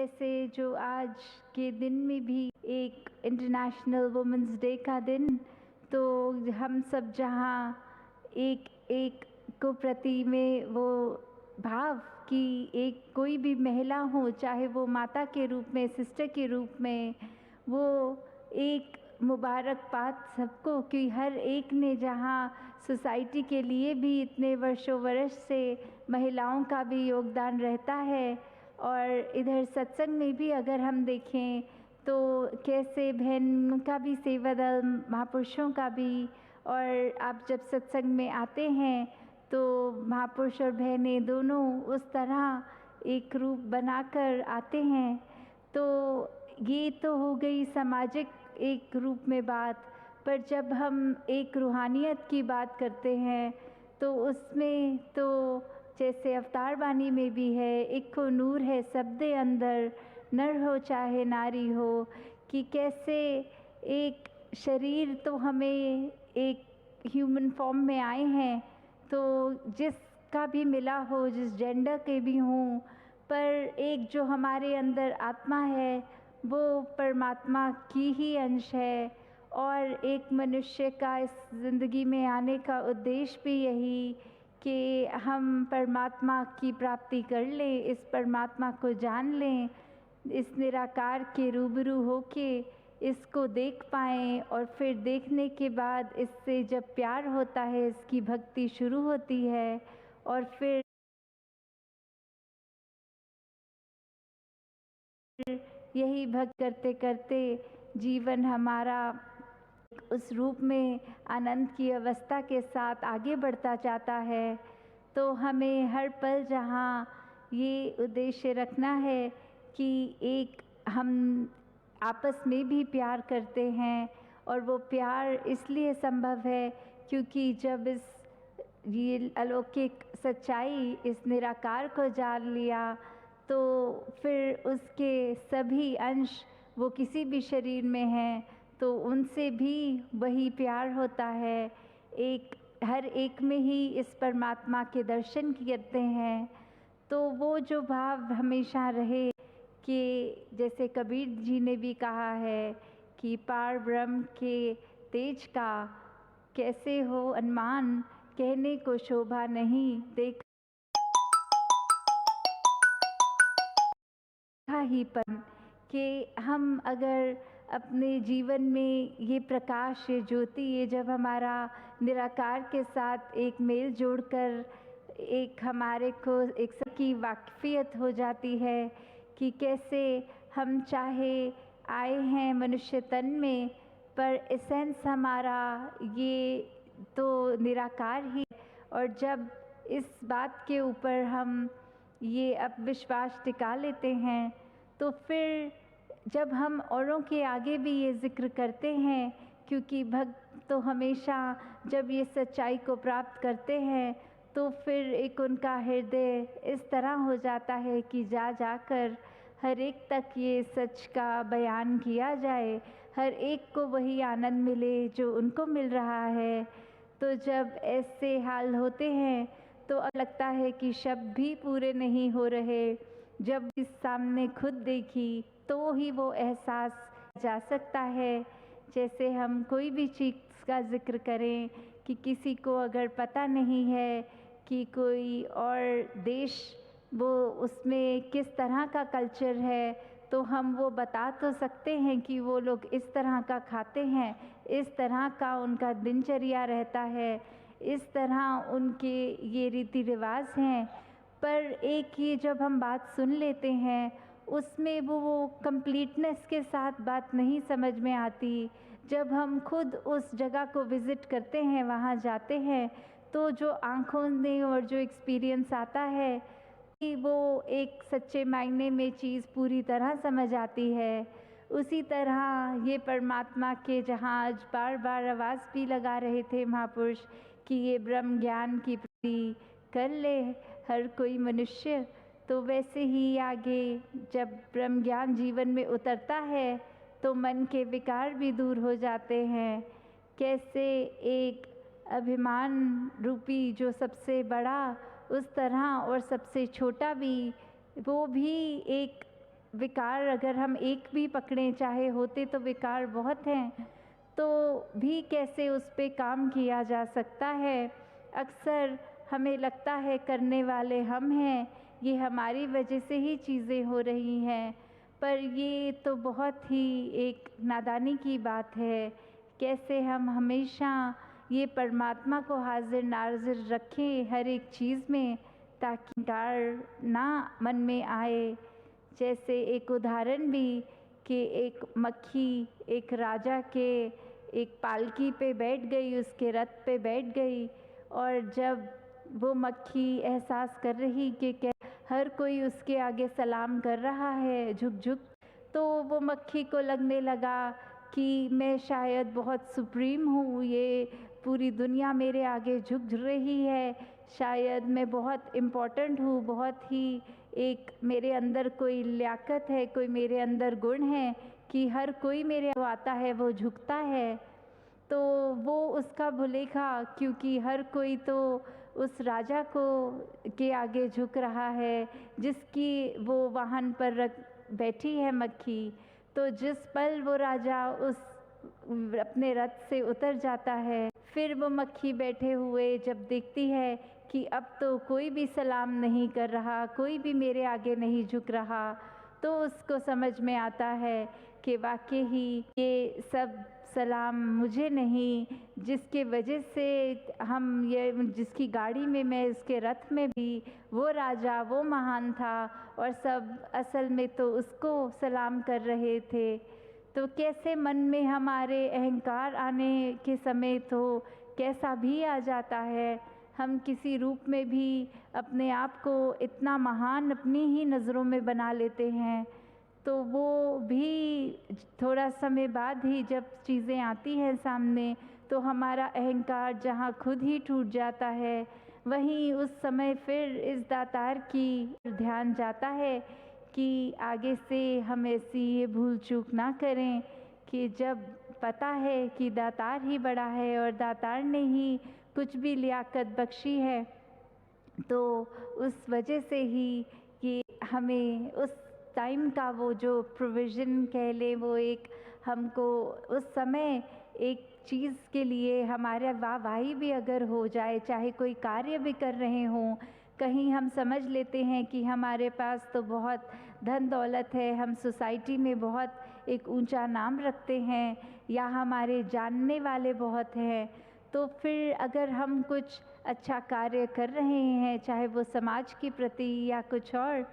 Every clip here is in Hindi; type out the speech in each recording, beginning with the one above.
कैसे जो आज के दिन में भी एक इंटरनेशनल वुमेंस डे का दिन, तो हम सब जहाँ एक एक को प्रति में वो भाव कि एक कोई भी महिला हो, चाहे वो माता के रूप में, सिस्टर के रूप में, वो एक मुबारकबाद सबको कि हर एक ने जहाँ सोसाइटी के लिए भी इतने वर्षों वर्ष से महिलाओं का भी योगदान रहता है। और इधर सत्संग में भी अगर हम देखें तो कैसे बहन का भी सेवा दल, महापुरुषों का भी, और आप जब सत्संग में आते हैं तो महापुरुष और बहनें दोनों उस तरह एक रूप बनाकर आते हैं। तो ये तो हो गई सामाजिक एक रूप में बात, पर जब हम एक रूहानियत की बात करते हैं तो उसमें तो जैसे अवतार वाणी में भी है, एक को नूर है सबदे अंदर, नर हो चाहे नारी हो, कि कैसे एक शरीर तो हमें एक ह्यूमन फॉर्म में आए हैं, तो जिसका भी मिला हो, जिस जेंडर के भी हों, पर एक जो हमारे अंदर आत्मा है वो परमात्मा की ही अंश है। और एक मनुष्य का इस ज़िंदगी में आने का उद्देश्य भी यही कि हम परमात्मा की प्राप्ति कर लें, इस परमात्मा को जान लें, इस निराकार के रूबरू होके इसको देख पाएँ, और फिर देखने के बाद इससे जब प्यार होता है, इसकी भक्ति शुरू होती है, और फिर यही भक्त करते करते जीवन हमारा उस रूप में आनंद की अवस्था के साथ आगे बढ़ता जाता है। तो हमें हर पल जहाँ ये उद्देश्य रखना है कि एक हम आपस में भी प्यार करते हैं, और वो प्यार इसलिए संभव है क्योंकि जब ये अलौकिक सच्चाई, इस निराकार को जान लिया, तो फिर उसके सभी अंश वो किसी भी शरीर में हैं तो उनसे भी वही प्यार होता है। एक हर एक में ही इस परमात्मा के दर्शन करते हैं। तो वो जो भाव हमेशा रहे कि जैसे कबीर जी ने भी कहा है कि पार ब्रह्म के तेज का कैसे हो अनुमान, कहने को शोभा नहीं, देखा ही पन, कि हम अगर अपने जीवन में ये प्रकाश, ये ज्योति, ये जब हमारा निराकार के साथ एक मेल जोड़कर एक हमारे को एक सबकी वाकफियत हो जाती है कि कैसे हम चाहे आए हैं मनुष्य तन में, पर एसेंस हमारा ये तो निराकार ही। और जब इस बात के ऊपर हम ये अब विश्वास टिका लेते हैं, तो फिर जब हम औरों के आगे भी ये जिक्र करते हैं, क्योंकि भक्त तो हमेशा जब ये सच्चाई को प्राप्त करते हैं तो फिर एक उनका हृदय इस तरह हो जाता है कि जा जाकर हर एक तक ये सच का बयान किया जाए, हर एक को वही आनंद मिले जो उनको मिल रहा है। तो जब ऐसे हाल होते हैं तो लगता है कि शब्द भी पूरे नहीं हो रहे। जब इस सामने खुद देखी तो ही वो एहसास जा सकता है। जैसे हम कोई भी चीज़ का जिक्र करें कि किसी को अगर पता नहीं है कि कोई और देश वो उसमें किस तरह का कल्चर है, तो हम वो बता तो सकते हैं कि वो लोग इस तरह का खाते हैं, इस तरह का उनका दिनचर्या रहता है, इस तरह उनके ये रीति रिवाज हैं। पर एक ये जब हम बात सुन लेते हैं उसमें वो कंप्लीटनेस के साथ बात नहीं समझ में आती। जब हम खुद उस जगह को विज़िट करते हैं, वहाँ जाते हैं, तो जो आँखों में और जो एक्सपीरियंस आता है कि वो एक सच्चे मायने में चीज़ पूरी तरह समझ आती है। उसी तरह ये परमात्मा के जहाँ आज बार बार आवाज़ भी लगा रहे थे महापुरुष कि ये ब्रह्म ज्ञान की प्राप्ति कर ले हर कोई मनुष्य, तो वैसे ही आगे जब ब्रह्म ज्ञान जीवन में उतरता है तो मन के विकार भी दूर हो जाते हैं। कैसे एक अभिमान रूपी जो सबसे बड़ा, उस तरह और सबसे छोटा भी, वो भी एक विकार अगर हम एक भी पकड़ें, चाहे होते तो विकार बहुत हैं, तो भी कैसे उस पे काम किया जा सकता है। अक्सर हमें लगता है करने वाले हम हैं, ये हमारी वजह से ही चीज़ें हो रही हैं, पर ये तो बहुत ही एक नादानी की बात है। कैसे हम हमेशा ये परमात्मा को हाजिर नाजिर रखें हर एक चीज़ में, ताकि विकार ना मन में आए। जैसे एक उदाहरण भी कि एक मक्खी एक राजा के एक पालकी पे बैठ गई, उसके रथ पे बैठ गई, और जब वो मक्खी एहसास कर रही कि हर कोई उसके आगे सलाम कर रहा है झुक झुक, तो वो मक्खी को लगने लगा कि मैं शायद बहुत सुप्रीम हूँ, ये पूरी दुनिया मेरे आगे झुक रही है, शायद मैं बहुत इम्पोर्टेंट हूँ, बहुत ही एक मेरे अंदर कोई लियाकत है, कोई मेरे अंदर गुण है कि हर कोई मेरे आता है वो झुकता है। तो वो उसका भुलेखा, क्योंकि हर कोई तो उस राजा को के आगे झुक रहा है जिसकी वो वाहन पर रख बैठी है मक्खी। तो जिस पल वो राजा उस अपने रथ से उतर जाता है, फिर वो मक्खी बैठे हुए जब देखती है कि अब तो कोई भी सलाम नहीं कर रहा, कोई भी मेरे आगे नहीं झुक रहा, तो उसको समझ में आता है कि वाकई ही ये सब सलाम मुझे नहीं, जिसके वजह से हम ये जिसकी गाड़ी में मैं उसके रथ में भी वो राजा वो महान था, और सब असल में तो उसको सलाम कर रहे थे। तो कैसे मन में हमारे अहंकार आने के समय तो कैसा भी आ जाता है, हम किसी रूप में भी अपने आप को इतना महान अपनी ही नज़रों में बना लेते हैं, तो वो भी थोड़ा समय बाद ही जब चीज़ें आती हैं सामने, तो हमारा अहंकार जहाँ खुद ही टूट जाता है, वहीं उस समय फिर इस दातार की ध्यान जाता है कि आगे से हम ऐसी ये भूल चूक ना करें, कि जब पता है कि दातार ही बड़ा है और दातार ने ही कुछ भी लियाकत बख्शी है, तो उस वजह से ही कि हमें उस टाइम का वो जो प्रोविज़न कह लें, वो एक हमको उस समय एक चीज़ के लिए हमारे वाहवाही भी अगर हो जाए, चाहे कोई कार्य भी कर रहे हों, कहीं हम समझ लेते हैं कि हमारे पास तो बहुत धन दौलत है, हम सोसाइटी में बहुत एक ऊंचा नाम रखते हैं, या हमारे जानने वाले बहुत हैं, तो फिर अगर हम कुछ अच्छा कार्य कर रहे हैं, चाहे वो समाज के प्रति या कुछ और,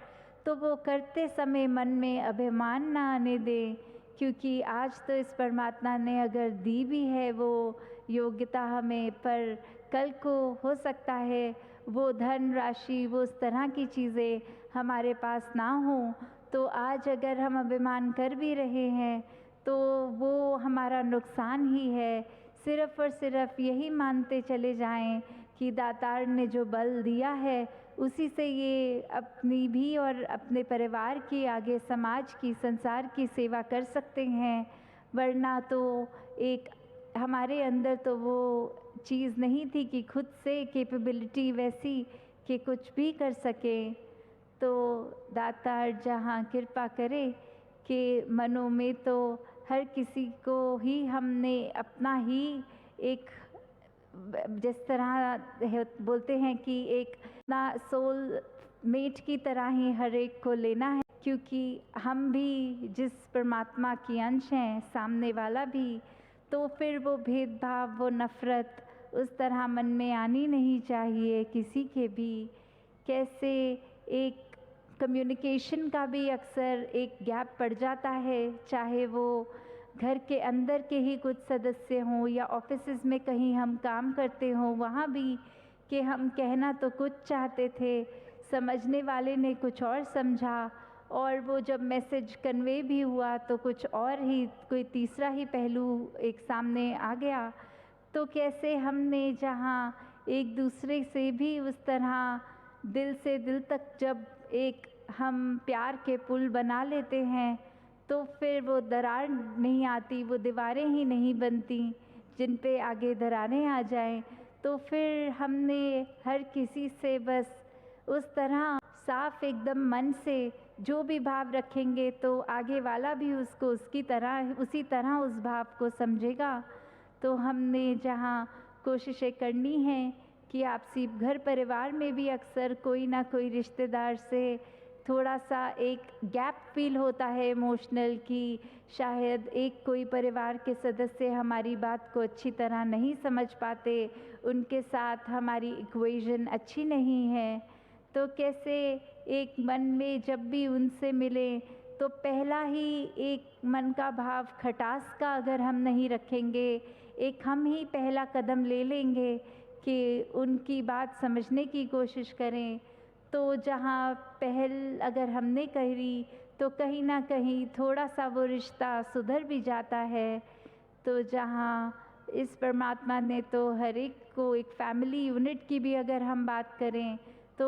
तो वो करते समय मन में अभिमान ना आने दें, क्योंकि आज तो इस परमात्मा ने अगर दी भी है वो योग्यता हमें, पर कल को हो सकता है वो धन राशि वो उस तरह की चीज़ें हमारे पास ना हो। तो आज अगर हम अभिमान कर भी रहे हैं तो वो हमारा नुकसान ही है। सिर्फ़ और सिर्फ यही मानते चले जाएं कि दातार ने जो बल दिया है उसी से ये अपनी भी और अपने परिवार की, आगे समाज की, संसार की सेवा कर सकते हैं, वरना तो एक हमारे अंदर तो वो चीज़ नहीं थी कि खुद से कैपेबिलिटी वैसी कि कुछ भी कर सकें। तो दातार जहाँ कृपा करे कि मनों में तो हर किसी को ही हमने अपना ही एक, जिस तरह बोलते हैं कि एक ना सोल मेट की तरह ही हर एक को लेना है, क्योंकि हम भी जिस परमात्मा की अंश हैं, सामने वाला भी, तो फिर वो भेदभाव वो नफ़रत उस तरह मन में आनी नहीं चाहिए किसी के भी। कैसे एक कम्युनिकेशन का भी अक्सर एक गैप पड़ जाता है, चाहे वो घर के अंदर के ही कुछ सदस्य हों या ऑफिसेज़ में कहीं हम काम करते हों, वहाँ भी कि हम कहना तो कुछ चाहते थे, समझने वाले ने कुछ और समझा, और वो जब मैसेज कन्वे भी हुआ तो कुछ और ही, कोई तीसरा ही पहलू एक सामने आ गया। तो कैसे हमने जहाँ एक दूसरे से भी उस तरह दिल से दिल तक जब एक हम प्यार के पुल बना लेते हैं, तो फिर वो दरार नहीं आती, वो दीवारें ही नहीं बनती जिन पे आगे दरारें आ जाएं। तो फिर हमने हर किसी से बस उस तरह साफ एकदम मन से जो भी भाव रखेंगे तो आगे वाला भी उसको उसी तरह उस भाव को समझेगा। तो हमने जहाँ कोशिशें करनी हैं कि आपसी घर परिवार में भी अक्सर कोई ना कोई रिश्तेदार से थोड़ा सा एक गैप फील होता है इमोशनल, कि शायद एक कोई परिवार के सदस्य हमारी बात को अच्छी तरह नहीं समझ पाते, उनके साथ हमारी इक्वेशन अच्छी नहीं है। तो कैसे एक मन में जब भी उनसे मिलें तो पहला ही एक मन का भाव खटास का अगर हम नहीं रखेंगे, एक हम ही पहला कदम ले लेंगे कि उनकी बात समझने की कोशिश करें, तो जहाँ पहल अगर हमने करी तो कहीं ना कहीं थोड़ा सा वो रिश्ता सुधर भी जाता है। तो जहाँ इस परमात्मा ने तो हर एक को एक फैमिली यूनिट की भी अगर हम बात करें तो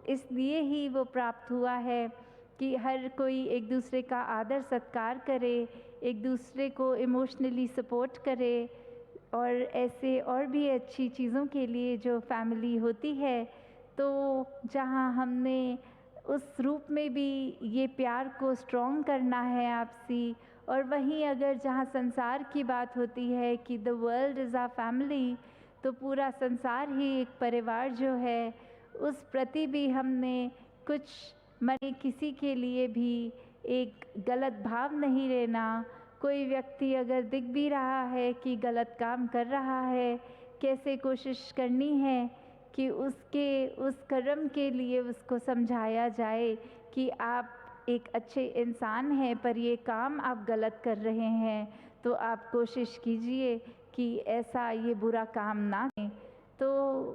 इसलिए ही वो प्राप्त हुआ है कि हर कोई एक दूसरे का आदर सत्कार करे, एक दूसरे को इमोशनली सपोर्ट करे, और ऐसे और भी अच्छी चीज़ों के लिए जो फैमिली होती है। तो जहाँ हमने उस रूप में भी ये प्यार को स्ट्रॉन्ग करना है आपसी, और वहीं अगर जहाँ संसार की बात होती है कि the world is a family, तो पूरा संसार ही एक परिवार जो है, उस प्रति भी हमने कुछ मन किसी के लिए भी एक गलत भाव नहीं लेना। कोई व्यक्ति अगर दिख भी रहा है कि गलत काम कर रहा है, कैसे कोशिश करनी है कि उसके उस कर्म के लिए उसको समझाया जाए कि आप एक अच्छे इंसान हैं, पर ये काम आप गलत कर रहे हैं, तो आप कोशिश कीजिए कि ऐसा ये बुरा काम ना करें। तो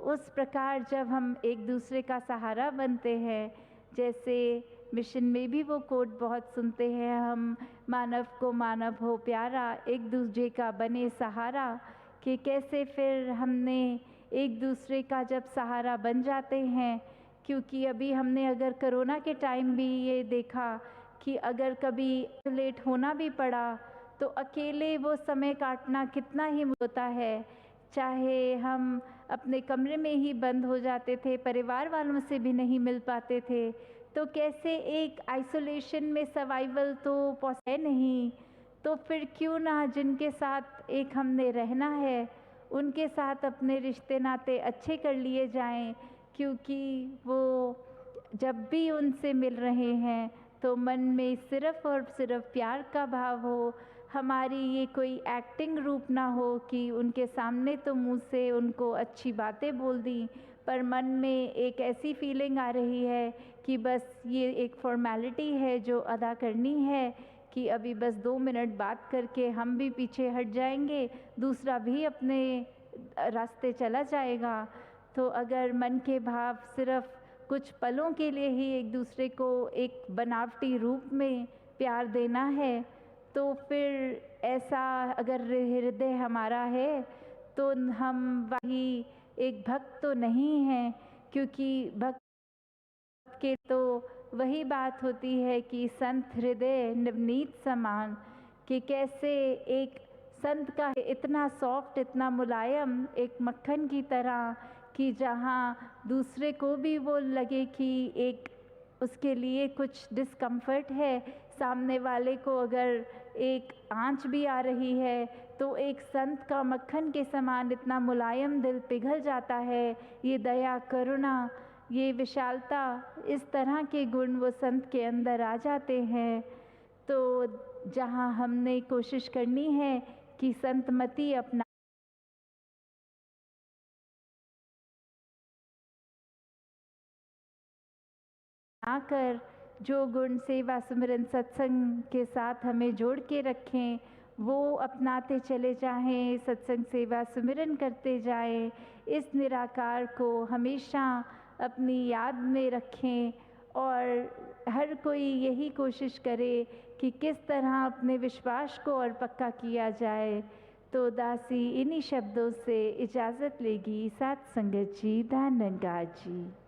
उस प्रकार जब हम एक दूसरे का सहारा बनते हैं, जैसे मिशन में भी वो कोट बहुत सुनते हैं, हम मानव को मानव हो प्यारा, एक दूसरे का बने सहारा, कि कैसे फिर हमने एक दूसरे का जब सहारा बन जाते हैं। क्योंकि अभी हमने अगर कोरोना के टाइम भी ये देखा कि अगर कभी लेट होना भी पड़ा तो अकेले वो समय काटना कितना ही होता है। चाहे हम अपने कमरे में ही बंद हो जाते थे, परिवार वालों से भी नहीं मिल पाते थे, तो कैसे एक आइसोलेशन में सर्वाइवल तो पॉसिबल नहीं। तो फिर क्यों ना जिनके साथ एक हमने रहना है उनके साथ अपने रिश्ते नाते अच्छे कर लिए जाएं, क्योंकि वो जब भी उनसे मिल रहे हैं तो मन में सिर्फ़ और सिर्फ प्यार का भाव हो। हमारी ये कोई एक्टिंग रूप ना हो कि उनके सामने तो मुंह से उनको अच्छी बातें बोल दी, पर मन में एक ऐसी फीलिंग आ रही है कि बस ये एक फॉर्मेलिटी है जो अदा करनी है, कि अभी बस 2 मिनट बात करके हम भी पीछे हट जाएंगे, दूसरा भी अपने रास्ते चला जाएगा। तो अगर मन के भाव सिर्फ कुछ पलों के लिए ही एक दूसरे को एक बनावटी रूप में प्यार देना है, तो फिर ऐसा अगर हृदय हमारा है तो हम वही एक भक्त तो नहीं हैं, क्योंकि भक्त के तो वही बात होती है कि संत हृदय नवनीत समान, कि कैसे एक संत का इतना सॉफ्ट, इतना मुलायम, एक मक्खन की तरह, कि जहाँ दूसरे को भी वो लगे कि एक उसके लिए कुछ डिस्कम्फर्ट है, सामने वाले को अगर एक आंच भी आ रही है तो एक संत का मक्खन के समान इतना मुलायम दिल पिघल जाता है। ये दया, करुणा, ये विशालता, इस तरह के गुण वो संत के अंदर आ जाते हैं। तो जहाँ हमने कोशिश करनी है कि संतमति अपना कर जो गुण सेवा सुमिरन सत्संग के साथ हमें जोड़ के रखें, वो अपनाते चले जाएं, सत्संग सेवा सुमिरन करते जाएं, इस निराकार को हमेशा अपनी याद में रखें, और हर कोई यही कोशिश करे कि किस तरह अपने विश्वास को और पक्का किया जाए। तो दासी इन्हीं शब्दों से इजाज़त लेगी। साथ संगत जी, धन्यवाद जी।